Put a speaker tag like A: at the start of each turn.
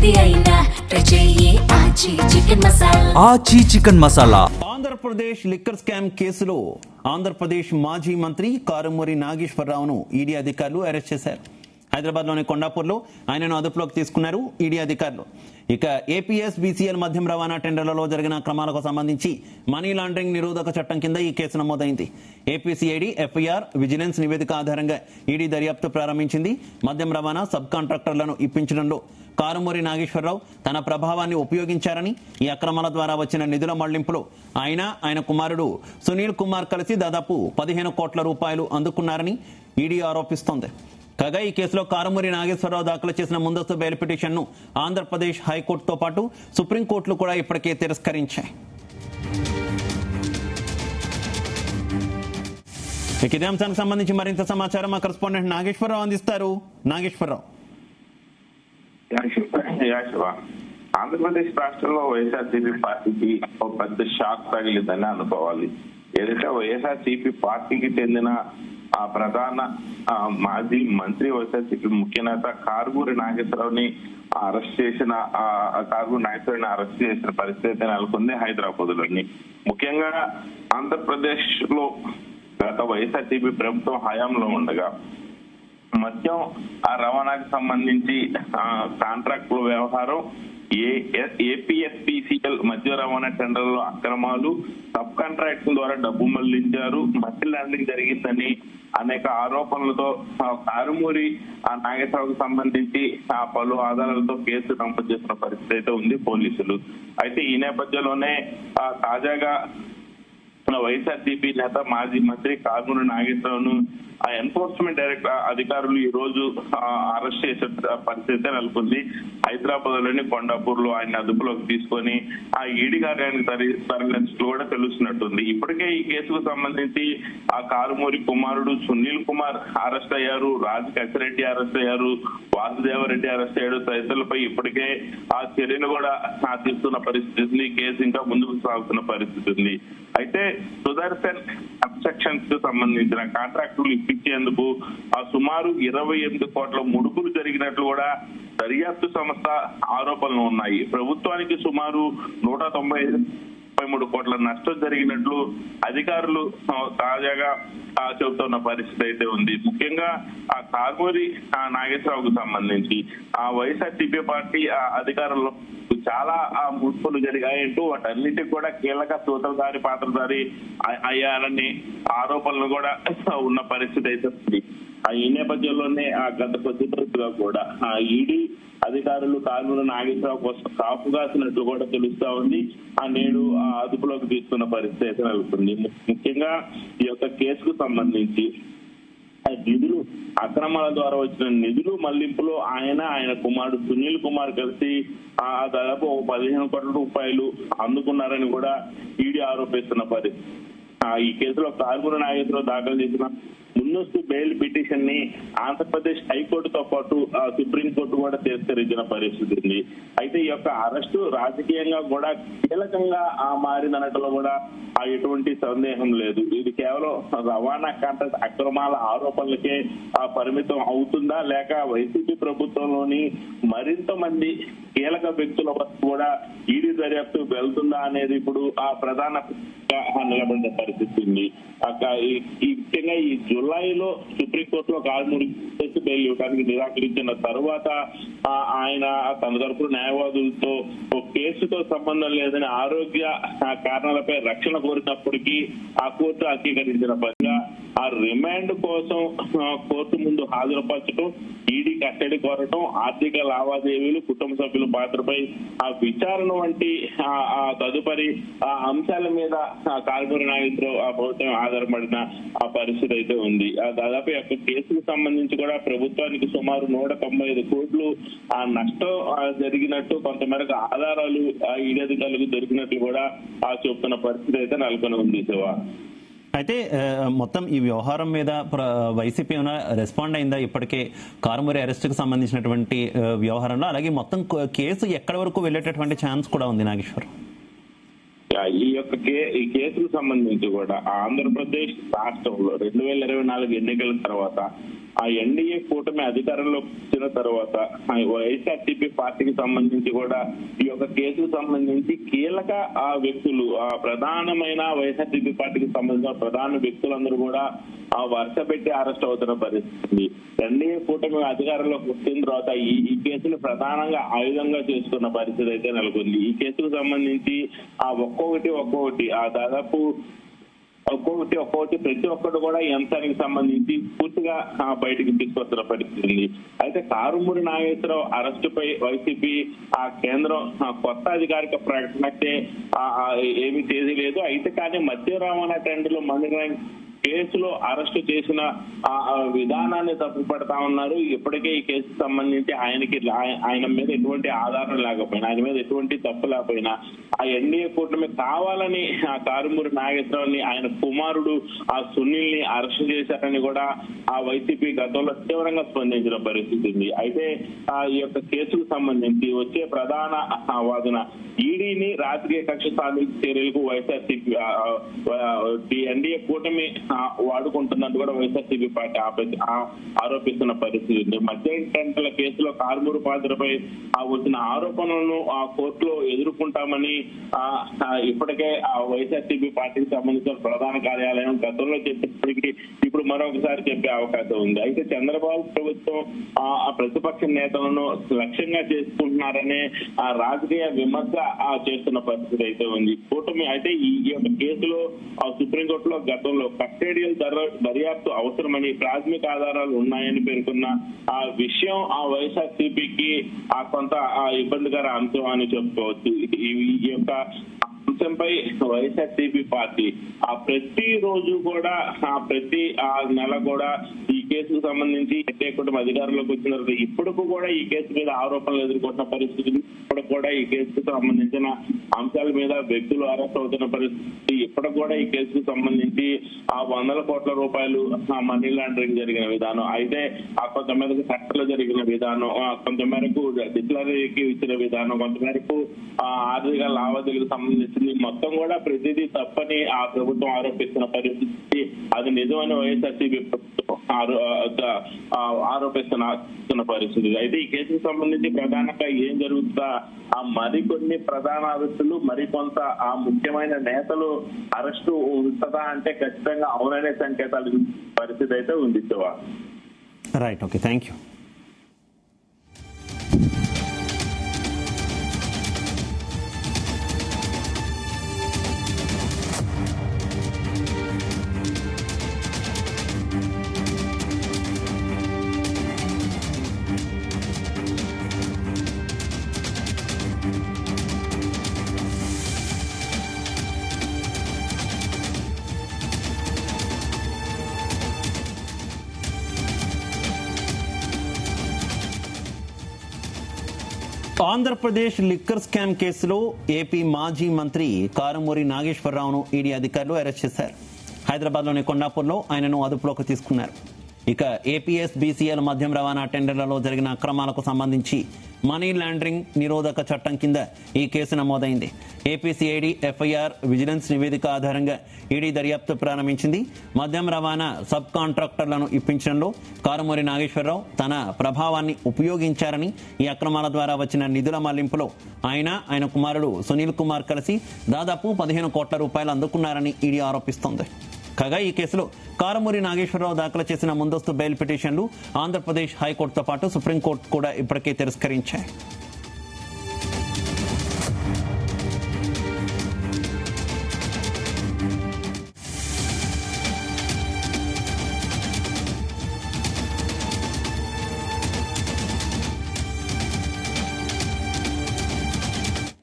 A: ఏది అయినా ట్రై చెయ్యి ఆచి chicken masala.
B: Andhra Pradesh liquor scam కేసులో ఆంధ్రప్రదేశ్ మాజీ మంత్రి కారుమూరి నాగేశ్వరరావును ఈడీ అధికారులు అరెస్ట్ చేశారు. హైదరాబాద్లోని కొండాపూర్లో ఆయనను అదుపులోకి తీసుకున్నారు ఈడీ అధికారులు. ఇక ఏపీఎస్ బీసీఎల్ మద్యం రవాణా టెండర్లలో జరిగిన అక్రమాలకు సంబంధించి మనీ లాండరింగ్ నిరోధక చట్టం కింద ఈ కేసు నమోదైంది. ఏపీసీఐడి ఎఫ్ఐఆర్ విజిలెన్స్ నివేదిక ఆధారంగా ఈడీ దర్యాప్తు ప్రారంభించింది. మద్యం రవాణా సబ్ కాంట్రాక్టర్లను ఇప్పించడంలో కారుమూరి నాగేశ్వరరావు తన ప్రభావాన్ని ఉపయోగించారని, ఈ అక్రమాల ద్వారా వచ్చిన నిధుల మళ్లింపులో ఆయన కుమారుడు సునీల్ కుమార్ కలిసి దాదాపు 15 కోట్ల రూపాయలు అందుకున్నారని ఈడీ ఆరోపిస్తోంది. కాగా ఈ కేసులో కారుమూరి నాగేశ్వరరావు దాఖలు చేసిన ముందస్తు బెయిల్ పిటిషన్ను ఆంధ్రప్రదేశ్ హైకోర్టుతో పాటు సుప్రీంకోర్టులు కూడా ఇప్పటికే తిరస్కరించాయి. ఇదే అంశానికి సంబంధించి మరింత సమాచారం మా కరెస్పాండెంట్ నాగేశ్వరరావు అందిస్తారు. నాగేశ్వరరావు.
C: ఆంధ్రప్రదేశ్ రాష్ట్రంలో వైఎస్ఆర్సీపీ పార్టీకి ఒక పెద్ద షాక్ తగిలిందని అనుకోవాలి. ఏదైతే వైఎస్ఆర్సీపీ పార్టీకి చెందిన ప్రధాన మాజీ మంత్రి, వైఎస్ఆర్సీపీ ముఖ్య నేత కారుమూరి నాగేశ్వరరావుని అరెస్ట్ చేసిన పరిస్థితి నెలకొంది హైదరాబాద్ లోని. ముఖ్యంగా ఆంధ్రప్రదేశ్ లో గత వైఎస్ఆర్సీపీ ప్రభుత్వం హయాంలో ఉండగా మద్యం రవాణాకు సంబంధించి కాంట్రాక్టుల వ్యవహారం, ఏపీఎస్పీసీఎల్ మద్య రవాణా టెండర్లో అక్రమాలు, సబ్ కాంట్రాక్టుల ద్వారా డబ్బు మళ్లించారు, మనీ లాండరింగ్ జరిగిందని అనేక ఆరోపణలతో కారుమూరి నాగేశ్వరరావుకు సంబంధించి పలు ఆధారాలతో కేసు నమోదు చేసిన పరిస్థితి అయితే ఉంది పోలీసులు. అయితే ఈ నేపథ్యంలోనే తాజాగా వైఎస్ఆర్సీపీ నేత మాజీ మంత్రి కారుమూరి నాగేశ్వరరావును ఎన్ఫోర్స్మెంట్ డైరెక్టర్ అధికారులు ఈ రోజు అరెస్ట్ చేసే పరిస్థితి నెలకొంది. హైదరాబాద్ లోని కొండాపూర్ లో ఆయన అదుపులోకి తీసుకొని ఆ ఈడీ కార్యాలయానికి తరలించినట్లు కూడా తెలుస్తున్నట్టుంది. ఇప్పటికే ఈ కేసుకు సంబంధించి ఆ కారుమూరి కుమారుడు సునీల్ కుమార్ అరెస్ట్ అయ్యారు, రాజ్ కసిరెడ్డి అరెస్ట్ అయ్యారు, వాసుదేవరెడ్డి అరెస్ట్ అయ్యాడు. తదితరులపై ఇప్పటికే ఆ చర్యలు కూడా తీసుకున్న పరిస్థితి ఉంది. కేసు ఇంకా ముందుకు సాగుతున్న పరిస్థితి ఉంది. అయితే సుదర్శన్ అబ్స్ట్రక్షన్స్ కు సంబంధించిన కాంట్రాక్టులు ఇప్పించేందుకు సుమారు 28 కోట్ల ముడుపులు జరిగినట్లు కూడా దర్యాప్తు సంస్థ ఆరోపణలు ఉన్నాయి. ప్రభుత్వానికి సుమారు 193 కోట్ల నష్టం జరిగినట్లు అధికారులు తాజాగా చెబుతున్న పరిస్థితి అయితే ఉంది. ముఖ్యంగా ఆ కారుమూరి నాగేశ్వరరావుకు సంబంధించి ఆ వైఎస్ఆర్సీపీ పార్టీ అధికారంలో చాలా ముడుపులు జరిగాయంటూ వాటన్నిటికి కూడా కీలక సూత్రధారి పాత్రధారి అయ్యారని ఆరోపణలు కూడా ఉన్న పరిస్థితి అయితే ఉంది. ఈ నేపథ్యంలోనే గత కొద్ది రోజులుగా కూడా ఈడీ అధికారులు కారుమూరి నాగేశ్వరరావు కోసం కాపు కాసినట్లు కూడా తెలుస్తా ఉంది. నేడు అదుపులోకి తీసుకున్న పరిస్థితి అయితే నెలకొంది. ముఖ్యంగా ఈ యొక్క కేసుకు సంబంధించి నిధులు అక్రమాల ద్వారా వచ్చిన నిధులు మళ్లింపులో ఆయన కుమారుడు సునీల్ కుమార్ కలిసి దాదాపు 15 కోట్ల రూపాయలు అందుకున్నారని కూడా ఈడీ ఆరోపిస్తున్న పరిస్థితి. ఈ కేసులో కారుమూరి నాగేశ్వరరావు దాఖలు చేసిన ముందస్తు బెయిల్ పిటిషన్ ని ఆంధ్రప్రదేశ్ హైకోర్టుతో పాటు సుప్రీంకోర్టు కూడా తిరస్కరించిన పరిస్థితి ఉంది. అయితే ఈ యొక్క అరెస్టు రాజకీయంగా కూడా కీలకంగా మారిందనట్లో కూడా ఎటువంటి సందేహం లేదు. ఇది కేవలం రవాణా కాంట్రాక్ట్ అక్రమాల ఆరోపణలకే పరిమితం అవుతుందా, లేక వైసీపీ ప్రభుత్వంలోని మరింత మంది కీలక వ్యక్తుల వరకు కూడా ఈడీ దర్యాప్తు వెళ్తుందా అనేది ఇప్పుడు ప్రధాన నిలబడిన పరిస్థితి ఉంది. ముఖ్యంగా ఈ జులైలో సుప్రీంకోర్టులో కారుమూరి బెయిల్ ఇవ్వడానికి నిరాకరించిన తరువాత ఆయన తన తరపున న్యాయవాదులతో కేసుతో సంబంధం లేదని ఆరోగ్య కారణాలపై రక్షణ కోరినప్పటికీ ఆ కోర్టు అంగీకరించిన పనిగా ఆ రిమాండ్ కోసం కోర్టు ముందు హాజరుపరచడం, ఈడీ కస్టడీ కోరటం, ఆర్థిక లావాదేవీలు, కుటుంబ సభ్యుల పాత్రపై విచారణ వంటి తదుపరి అంశాల మీద కారుమూరి నాగేశ్వరరావు ప్రభుత్వం ఆధారపడిన పరిస్థితి అయితే ఉంది. దాదాపు యొక్క కేసుకు సంబంధించి కూడా ప్రభుత్వానికి సుమారు 195 కోట్లు నష్టం జరిగినట్టు కొంతమేరకు ఆధారాలు ఈడీ అధికారులకు దొరికినట్లు కూడా చెప్తున్న పరిస్థితి అయితే నెలకొని ఉంది. శివ,
B: అయితే మొత్తం ఈ వ్యవహారం మీద వైసీపీ ఏమైనా రెస్పాండ్ అయిందా ఇప్పటికే కారుమూరి అరెస్ట్ కు సంబంధించినటువంటి వ్యవహారంలో? అలాగే మొత్తం కేసు ఎక్కడి వరకు వెళ్ళేటటువంటి ఛాన్స్ కూడా ఉంది నాగేశ్వర్?
C: ఈ కేసుకు సంబంధించి కూడా ఆంధ్రప్రదేశ్ రాష్ట్రంలో 2024 ఎన్నికల తర్వాత ఆ ఎన్డీఏ కూటమి అధికారంలోకి వచ్చిన తర్వాత వైఎస్ఆర్సీపీ పార్టీకి సంబంధించి కూడా ఈ యొక్క కేసుకు సంబంధించి కీలక ఆ వ్యక్తులు, ఆ ప్రధానమైన వైఎస్ఆర్సీపీ పార్టీకి సంబంధించిన ప్రధాన వ్యక్తులందరూ కూడా ఆ వరుస పెట్టి అరెస్ట్ అవుతున్న పరిస్థితి. ఎన్డీఏ కూటమి అధికారంలోకి వచ్చిన తర్వాత ఈ కేసును ప్రధానంగా ఆయుధంగా చేసుకున్న పరిస్థితి అయితే నెలకొంది. ఈ కేసుకు సంబంధించి ఆ ఒక్కొక్కటి ఆ దాదాపు ఒక్కొక్కటి ప్రతి ఒక్కరు కూడా ఈ అంశానికి సంబంధించి పూర్తిగా బయటికి తీసుకొస్తున్న పరిస్థితి ఉంది. అయితే కారుమూరి నాగేశ్వరరావు అరెస్టుపై వైసీపీ ఆ కేంద్రం కొత్త అధికారిక ప్రకటనకే ఏమీ చేసి లేదు. అయితే కానీ మద్య రవాణా టెండర్లు మనీ కేసులో అరెస్టు చేసిన విధానాన్ని తప్పుపడతా ఉన్నారు. ఇప్పటికే ఈ కేసుకు సంబంధించి ఆయన మీద ఎటువంటి ఆధారం లేకపోయినా, ఆయన మీద ఎటువంటి తప్పు లేకపోయినా ఆ ఎన్డీఏ కూటమి కావాలని ఆ కారుమూరి నాగేశ్వరరావుని, ఆయన కుమారుడు ఆ సునీల్ ని అరెస్టు చేశారని కూడా ఆ వైసీపీ గతంలో తీవ్రంగా స్పందించిన పరిస్థితి ఉంది. అయితే ఈ యొక్క కేసుకు సంబంధించి వచ్చే ప్రధాన వాదన ఈడీని రాజకీయ కక్ష సాధించే చర్యలకు వైఎస్ఆర్సీపీ ఎన్డీఏ కూటమి వాడుకుంటున్నట్టు కూడా వైఎస్ఆర్సీపీ పార్టీ ఆరోపిస్తున్న పరిస్థితి ఉంది. మద్యం టెండర్ల కేసులో కారుమూరి పాత్రపై వచ్చిన ఆరోపణలను ఆ కోర్టులో ఎదుర్కొంటామని ఇప్పటికే ఆ వైఎస్ఆర్సీపీ పార్టీకి సంబంధించిన ప్రధాన కార్యాలయం గతంలో చెప్పినప్పటికీ ఇప్పుడు మరొకసారి చెప్పే అవకాశం ఉంది. అయితే చంద్రబాబు ప్రభుత్వం ఆ ప్రతిపక్ష నేతలను లక్ష్యంగా చేసుకుంటున్నారనే ఆ రాజకీయ విమర్శ చేస్తున్న పరిస్థితి అయితే ఉంది. కూటమి అయితే ఈ యొక్క కేసులో సుప్రీంకోర్టులో గతంలో కస్టేడియల్ దర్యాప్తు అవసరమని, ప్రాథమిక ఆధారాలు ఉన్నాయని పేర్కొన్న ఆ విషయం ఆ వైఎస్ఆర్సీపీకి కొంత ఇబ్బందికర అంశం అని చెప్పుకోవచ్చు. ఈ యొక్క అంశంపై వైఎస్ఆర్సీపీ పార్టీ ప్రతి రోజు కూడా ప్రతి నెల కూడా ఈ కేసుకు సంబంధించి ఎన్డీఏ కూటమి అధికారంలోకి వచ్చిన తర్వాత ఇప్పటికు కూడా ఈ కేసు మీద ఆరోపణలు ఎదుర్కొంటున్న పరిస్థితి. ఇప్పుడు కూడా ఈ కేసుకు సంబంధించిన అంశాల మీద వ్యక్తులు అరెస్ట్ అవుతున్న పరిస్థితి. ఇప్పటికి కూడా ఈ కేసుకు సంబంధించి వందల కోట్ల రూపాయలు మనీ లాండరింగ్ జరిగిన విధానం, అయితే కొంతమేరకు చట్టంలో జరిగిన విధానం, కొంతమేరకు డిక్లరీకి ఇచ్చిన విధానం, కొంతమేరకు ఆర్థిక లావాదేవీలకు సంబంధించింది మొత్తం కూడా ప్రతిదీ తప్పని ఆ ప్రభుత్వం ఆరోపిస్తున్న పరిస్థితి. అది నిజమని వైఎస్ఆర్సీపీ ఆరోపిస్తున్న పరిస్థితి. అయితే ఈ కేసుకు సంబంధించి ప్రధానంగా ఏం జరుగుతుందా, మరికొన్ని ప్రధాన ఆరోపితులు, మరికొంత ముఖ్యమైన నేతలు అరెస్టు ఉంటుందా అంటే ఖచ్చితంగా అవుననే సంకేతాలు పరిస్థితి అయితే ఉంది.
B: Right, okay, thank you. Andhra Pradesh liquor scam కేసులో ఏపీ మాజీ మంత్రి కారుమూరి నాగేశ్వరరావును ఈడీ అధికారులు అరెస్ట్ చేశారు. హైదరాబాద్లోని కొండాపూర్లో ఆయనను అదుపులోకి తీసుకున్నారు. ఇక ఏపీఎస్ బీసీఎల్ మద్యం రవాణా టెండర్లలో జరిగిన అక్రమాలకు సంబంధించి మనీ లాండరింగ్ నిరోధక చట్టం కింద ఈ కేసు నమోదైంది. ఏపీసీఐడి ఎఫ్ఐఆర్ విజిలెన్స్ నివేదిక ఆధారంగా ఈడీ దర్యాప్తు ప్రారంభించింది. మద్యం రవాణా సబ్ కాంట్రాక్టర్లను ఇప్పించడంలో కారుమూరి నాగేశ్వరరావు తన ప్రభావాన్ని ఉపయోగించారని, ఈ అక్రమాల ద్వారా వచ్చిన నిధుల మళ్లింపులో ఆయన కుమారుడు సునీల్ కుమార్ కలిసి దాదాపు 15 కోట్ల రూపాయలు అందుకున్నారని ఈడీ ఆరోపిస్తోంది. కాగా ఈ కేసులో కారుమూరి నాగేశ్వరరావు దాఖలు చేసిన ముందస్తు బెయిల్ పిటిషన్లు ఆంధ్రప్రదేశ్ హైకోర్టుతో పాటు సుప్రీంకోర్టు కూడా ఇప్పటికే తిరస్కరించాయి.